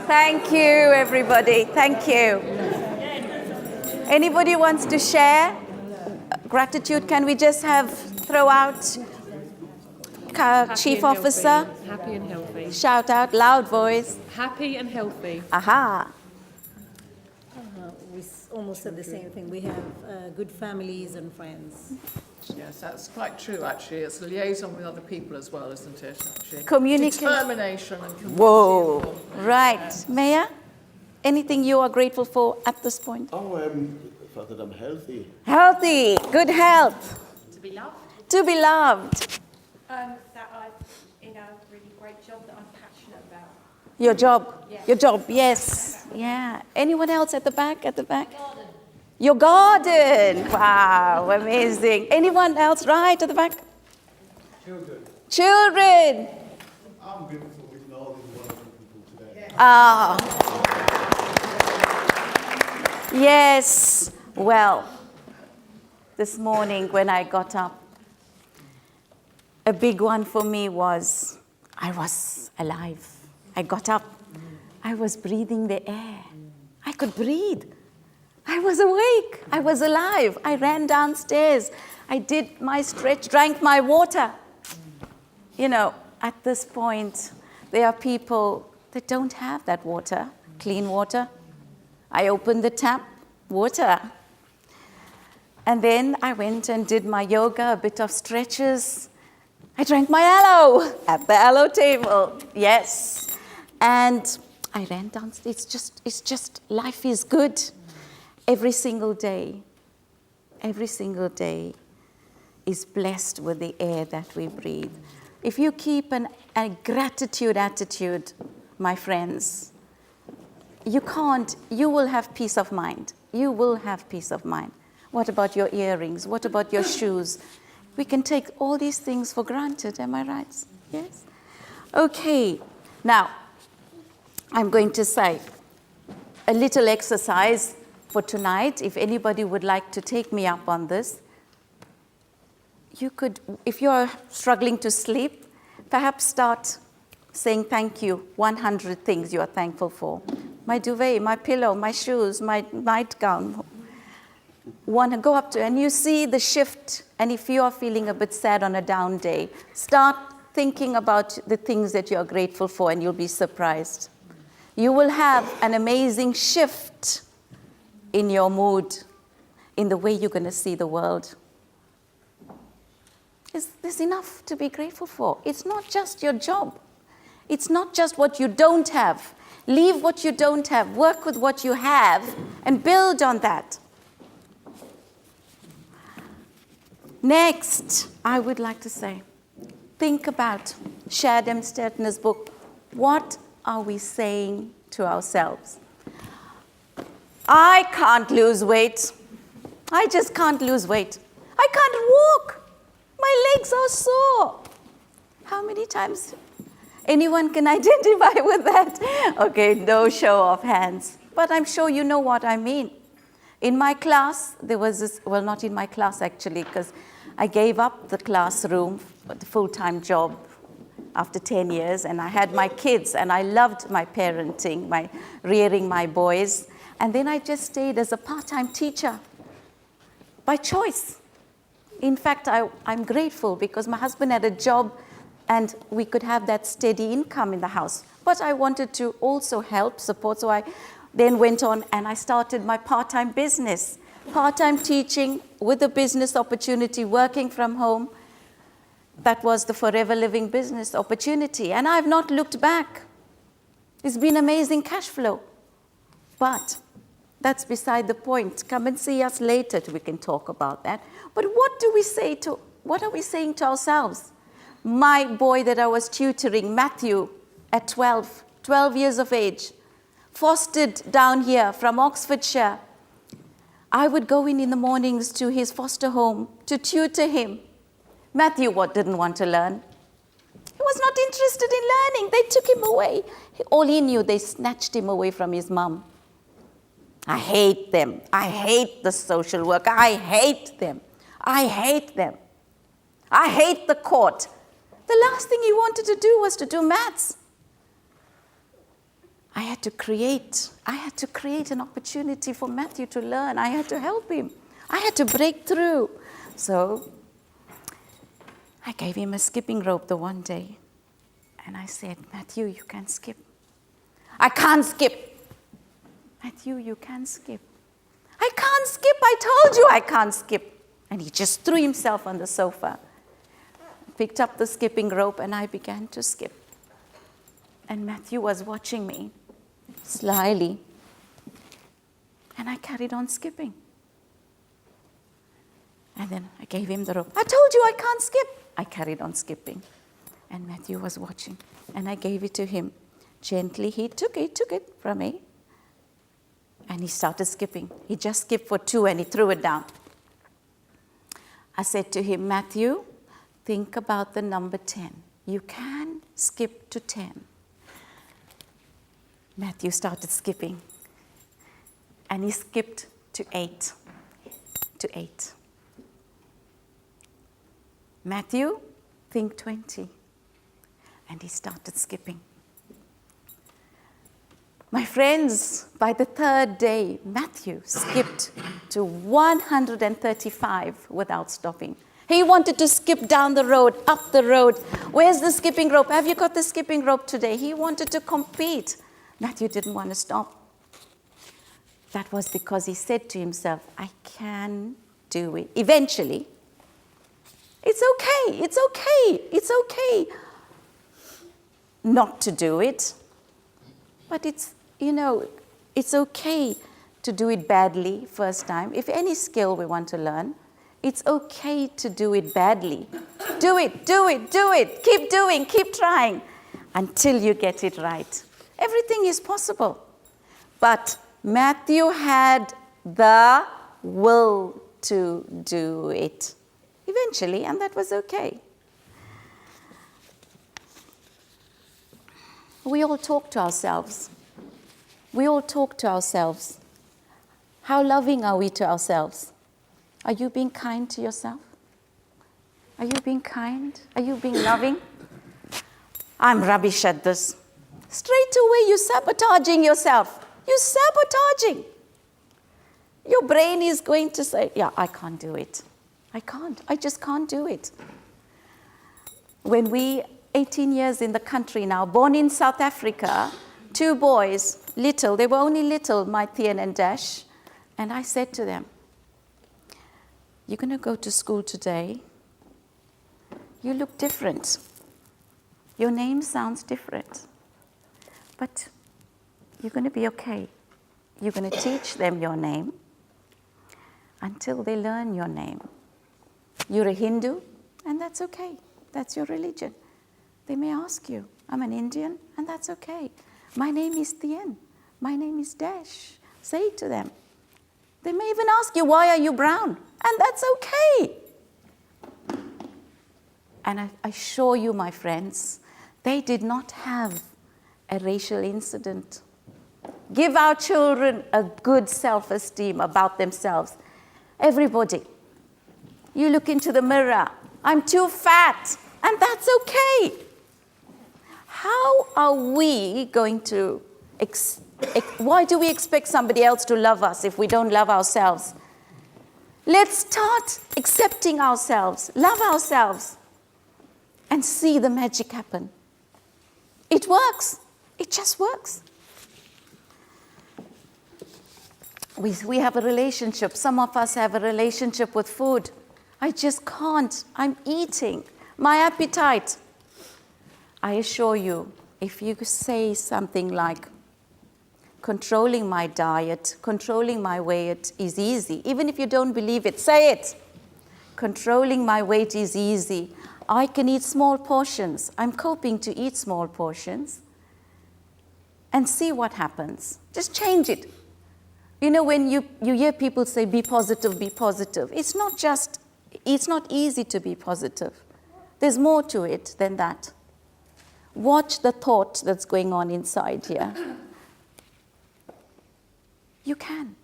Thank you, everybody. Thank you. Anybody wants to share gratitude? Can we just throw out Chief Officer? Happy and healthy. Shout out, loud voice. Happy and healthy. Aha. We almost said the same thing. We have good families and friends. Yes, that's quite true, actually. It's a liaison with other people as well, isn't it, actually? Communication. Determination and community. Whoa. Right. Mayor, anything you are grateful for at this point? Oh, the fact that I'm healthy. Healthy. Good health. To be loved. To be loved. That I'm in a really great job that I'm passionate about. Your job. Yeah. Your job, yes. Yeah. Anyone else at the back? Garden. Your garden. Wow, amazing. Anyone else? Right at the back? Children. I'm grateful for meeting all these wonderful people today. Yes. Well, this morning when I got up, a big one for me was I was alive. I got up. I was breathing the air. I could breathe. I was awake. I was alive. I ran downstairs. I did my stretch, drank my water. You know, at this point, there are people that don't have that water, clean water. I opened the tap, water. And then I went and did my yoga, a bit of stretches. I drank my aloe at the aloe table. Yes. And I ran downstairs. It's just life is good. Every single day is blessed with the air that we breathe. If you keep a gratitude attitude, my friends, you will have peace of mind. You will have peace of mind. What about your earrings? What about your shoes? We can take all these things for granted, am I right? Yes? Okay, now, I'm going to say a little exercise for tonight. If anybody would like to take me up on this, you could, if you're struggling to sleep, perhaps start saying thank you, 100 things you are thankful for. My duvet, my pillow, my shoes, my nightgown. Want to go up to, and you see the shift, and if you are feeling a bit sad on a down day, start thinking about the things that you are grateful for, and you'll be surprised. You will have an amazing shift in your mood, in the way you're going to see the world. There's enough to be grateful for. It's not just your job. It's not just what you don't have. Leave what you don't have. Work with what you have and build on that. Next, I would like to say, think about Shadam Stetner's book. What are we saying to ourselves? I can't lose weight. I just can't lose weight. I can't walk. My legs are sore. How many times? Anyone can identify with that? Okay, no show of hands. But I'm sure you know what I mean. In my class, there was this, well, not in my class actually, because I gave up the classroom, the full-time job after 10 years, and I had my kids, and I loved my parenting, my rearing my boys. And then I just stayed as a part-time teacher by choice. In fact, I'm grateful because my husband had a job and we could have that steady income in the house. But I wanted to also help, support, so I then went on and I started my part-time business. Part-time teaching with a business opportunity, working from home. That was the Forever Living business opportunity. And I've not looked back. It's been amazing cash flow. But that's beside the point. Come and see us later, we can talk about that. But what are we saying to ourselves? My boy that I was tutoring, Matthew, at 12 years of age, fostered down here from Oxfordshire. I would go in the mornings to his foster home to tutor him. Matthew didn't want to learn. He was not interested in learning. They took him away. All he knew, they snatched him away from his mum. I hate them. I hate the social worker. I hate them. I hate them. I hate the court. The last thing he wanted to do was to do maths. I had to create an opportunity for Matthew to learn. I had to help him. I had to break through. So I gave him a skipping rope the one day. And I said, Matthew, you can skip. I can't skip. Matthew, you can skip. I can't skip. I told you I can't skip. And he just threw himself on the sofa, picked up the skipping rope, and I began to skip. And Matthew was watching me slyly. And I carried on skipping. And then I gave him the rope. I told you I can't skip. I carried on skipping. And Matthew was watching. And I gave it to him. Gently, he took it from me. And he started skipping. He just skipped for 2 and he threw it down. I said to him, Matthew, think about the number 10. You can skip to 10. Matthew started skipping. And he skipped to 8. To 8. Matthew, think 20. And he started skipping. My friends, by the 3rd day, Matthew skipped to 135 without stopping. He wanted to skip down the road, up the road. Where's the skipping rope? Have you got the skipping rope today? He wanted to compete. Matthew didn't want to stop. That was because he said to himself, I can do it. Eventually, it's okay not to do it. But it's okay to do it badly first time. If any skill we want to learn, it's okay to do it badly. Do it. Keep doing, keep trying until you get it right. Everything is possible. But Matthew had the will to do it eventually, and that was okay. We all talk to ourselves. How loving are we to ourselves? Are you being kind to yourself? Are you being kind? Are you being loving? I'm rubbish at this. Straight away, you're sabotaging yourself. You're sabotaging. Your brain is going to say, yeah, I can't do it. I just can't do it. When we 18 years in the country now, born in South Africa, 2 boys, little, they were only little, Maithian and Dash. And I said to them, you're going to go to school today. You look different. Your name sounds different. But you're going to be okay. You're going to teach them your name until they learn your name. You're a Hindu, and that's okay. That's your religion. They may ask you, I'm an Indian, and that's okay. My name is Tien. My name is Dash. Say it to them. They may even ask you, why are you brown? And that's okay. And I assure you, my friends, they did not have a racial incident. Give our children a good self-esteem about themselves. Everybody, you look into the mirror, I'm too fat, and that's okay. How are we going to, why do we expect somebody else to love us if we don't love ourselves? Let's start accepting ourselves, love ourselves, and see the magic happen. It works. It just works. We have a relationship. Some of us have a relationship with food. I just can't. I'm eating. My appetite. I assure you, if you say something like, controlling my diet, controlling my weight is easy. Even if you don't believe it, say it. Controlling my weight is easy. I can eat small portions. I'm coping to eat small portions. And see what happens. Just change it. You know, when you hear people say, be positive, it's not easy to be positive. There's more to it than that. Watch the thought that's going on inside here. You can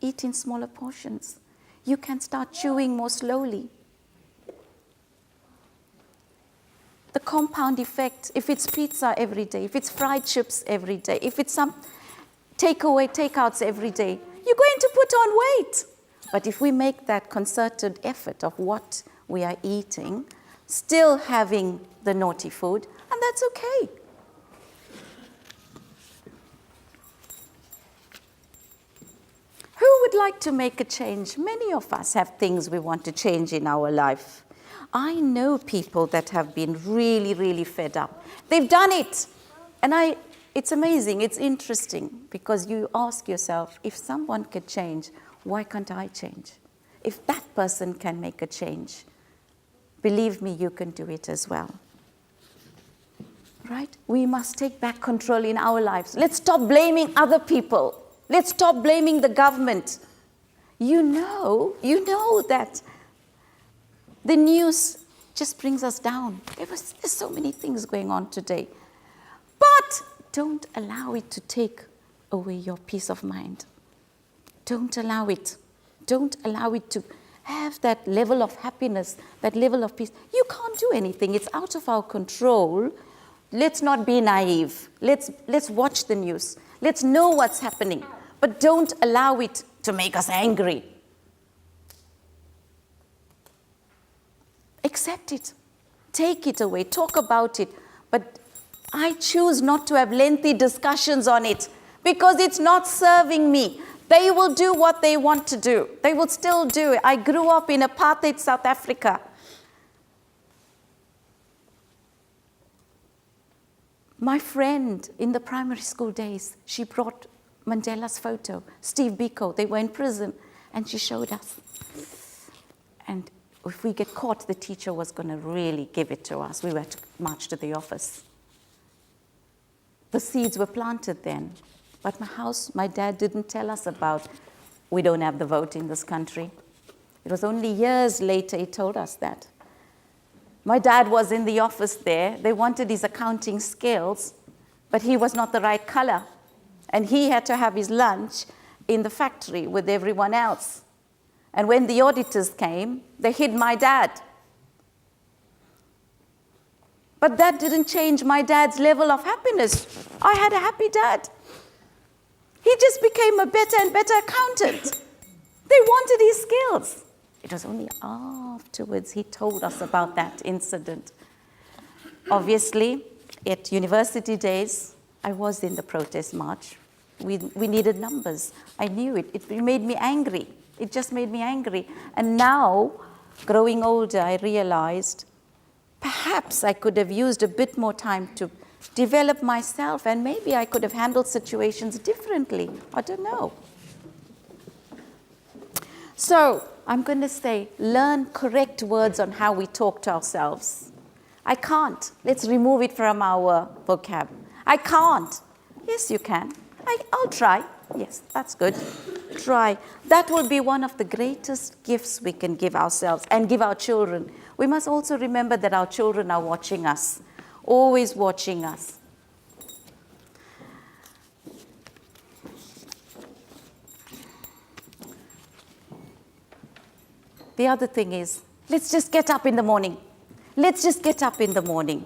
eat in smaller portions. You can start chewing more slowly. The compound effect. If it's pizza every day, if it's fried chips every day, if it's some takeouts every day, you're going to put on weight. But if we make that concerted effort of what we are eating, still having the naughty food, and that's okay. Who would like to make a change? Many of us have things we want to change in our life. I know people that have been really, really fed up. They've done it. And it's amazing, it's interesting, because you ask yourself, if someone could change, why can't I change? If that person can make a change, believe me, you can do it as well. Right? We must take back control in our lives. Let's stop blaming other people. Let's stop blaming the government. You know that the news just brings us down. There's so many things going on today. But don't allow it to take away your peace of mind. Don't allow it. Don't allow it to have that level of happiness, that level of peace. You can't do anything. It's out of our control. Let's not be naive. Let's watch the news. Let's know what's happening. But don't allow it to make us angry. Accept it. Take it away. Talk about it. But I choose not to have lengthy discussions on it because it's not serving me. They will do what they want to do. They will still do it. I grew up in apartheid South Africa. My friend in the primary school days, she brought Mandela's photo, Steve Biko. They were in prison, and she showed us. And if we get caught, the teacher was going to really give it to us. We were to march to the office. The seeds were planted then. But my dad didn't tell us about, we don't have the vote in this country. It was only years later he told us that. My dad was in the office there. They wanted his accounting skills, but he was not the right color. And he had to have his lunch in the factory with everyone else. And when the auditors came, they hid my dad. But that didn't change my dad's level of happiness. I had a happy dad. He just became a better and better accountant. They wanted his skills. It was only afterwards he told us about that incident. Obviously, at university days, I was in the protest march. We needed numbers. I knew it. It made me angry. It just made me angry. And now, growing older, I realized perhaps I could have used a bit more time to develop myself, and maybe I could have handled situations differently. I don't know. So I'm going to say, learn correct words on how we talk to ourselves. I can't. Let's remove it from our vocab. I can't. Yes, you can. I'll try. Yes, that's good. Try. That will be one of the greatest gifts we can give ourselves and give our children. We must also remember that our children are watching us, always watching us. The other thing is, let's just get up in the morning. Let's just get up in the morning.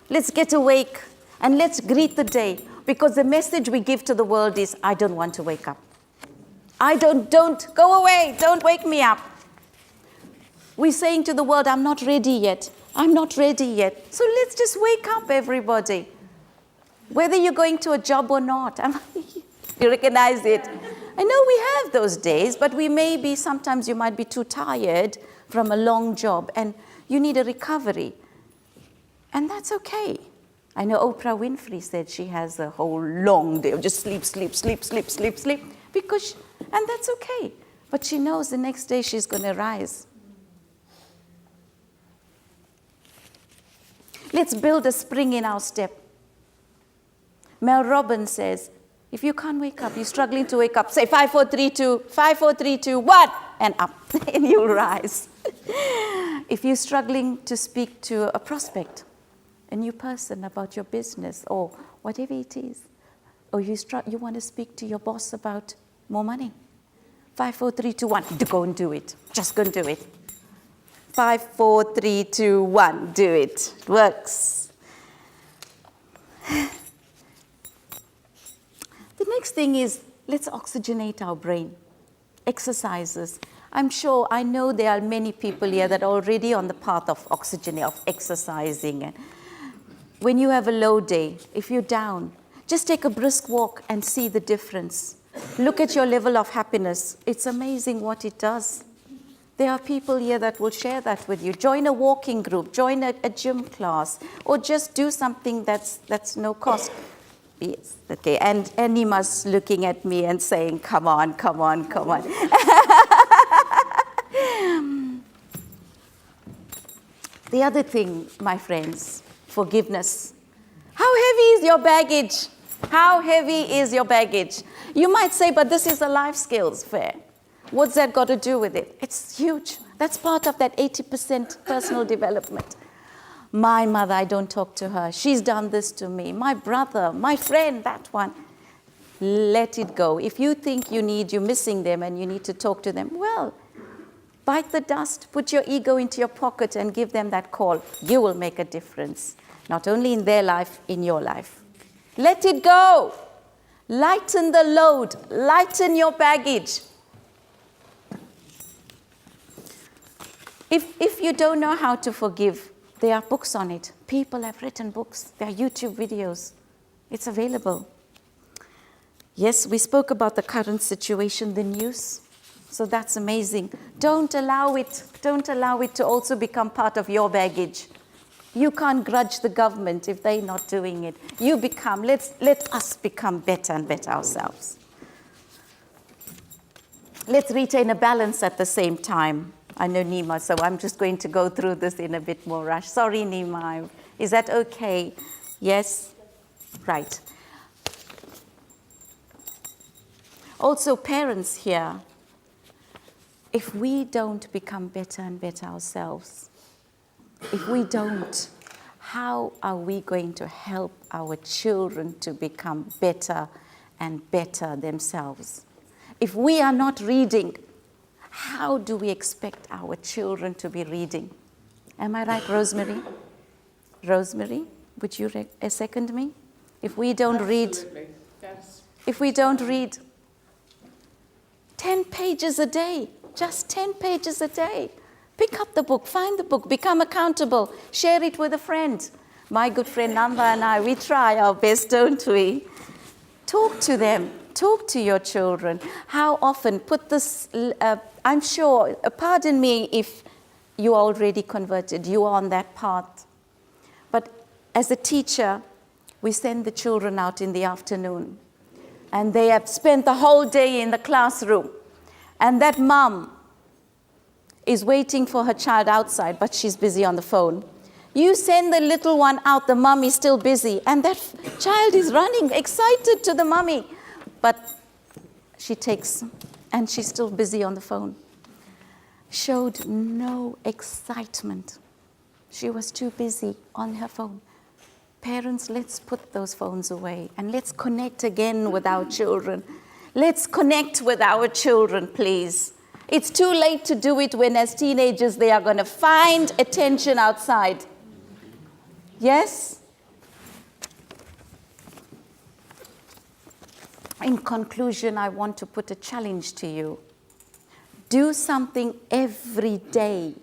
Let's get awake and let's greet the day, because the message we give to the world is, I don't want to wake up. Don't go away, don't wake me up. We're saying to the world, I'm not ready yet. I'm not ready yet. So let's just wake up, everybody. Whether you're going to a job or not. You recognize it. I know we have those days, but sometimes you might be too tired from a long job and you need a recovery. And that's okay. I know Oprah Winfrey said she has a whole long day of just sleep. And that's okay. But she knows the next day she's going to rise. Let's build a spring in our step. Mel Robbins says, if you can't wake up, you're struggling to wake up, say 5, 4, 3, 2, 5, 4, 3, 2, 1, and up, and you'll rise. If you're struggling to speak to a prospect, a new person about your business or whatever it is, or you want to speak to your boss about more money, 5, 4, 3, 2, 1, go and do it. Just go and do it. 5, 4, 3, 2, 1, do it. It works. The next thing is, let's oxygenate our brain. Exercises. I know there are many people here that are already on the path of oxygenating, of exercising. And when you have a low day, if you're down, just take a brisk walk and see the difference. Look at your level of happiness. It's amazing what it does. There are people here that will share that with you. Join a walking group, join a gym class, or just do something that's no cost. Yes, okay, and Nima's looking at me and saying, come on, come on, come on. The other thing, my friends, forgiveness. How heavy is your baggage? How heavy is your baggage? You might say, but this is a life skills fair. What's that got to do with it? It's huge. That's part of that 80% personal development. My mother, I don't talk to her. She's done this to me. My brother, my friend, that one. Let it go. If you think you're missing them and you need to talk to them, well, bite the dust, put your ego into your pocket and give them that call. You will make a difference, not only in their life, in your life. Let it go. Lighten the load. Lighten your baggage. If you don't know how to forgive, there are books on it. People have written books. There are YouTube videos. It's available. Yes, we spoke about the current situation, the news. So that's amazing. Don't allow it to also become part of your baggage. You can't grudge the government if they're not doing it. Let us become better and better ourselves. Let's retain a balance at the same time. I know Nima, so I'm just going to go through this in a bit more rush. Sorry, Nima. Is that okay? Yes? Right. Also, parents here, if we don't become better and better ourselves, if we don't, how are we going to help our children to become better and better themselves? If we are not reading, how do we expect our children to be reading? Am I right, Rosemary? Rosemary, would you second me? If we don't read, Yes. if we don't read 10 pages a day, just 10 pages a day, pick up the book, find the book, become accountable, share it with a friend. My good friend Nanda and I, we try our best, don't we? Talk to them. Talk to your children. How often? Put this, I'm sure, pardon me if you are already converted, you are on that path. But as a teacher, we send the children out in the afternoon. And they have spent the whole day in the classroom. And that mom is waiting for her child outside, but she's busy on the phone. You send the little one out, the mum is still busy. And that child is running, excited to the mummy. But she takes, and she's still busy on the phone. Showed no excitement. She was too busy on her phone. Parents, let's put those phones away and let's connect again with our children. Let's connect with our children, please. It's too late to do it when as teenagers they are going to find attention outside. Yes? In conclusion, I want to put a challenge to you. Do something every day.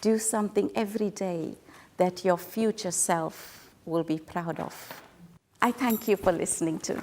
Do something every day that your future self will be proud of. I thank you for listening to me.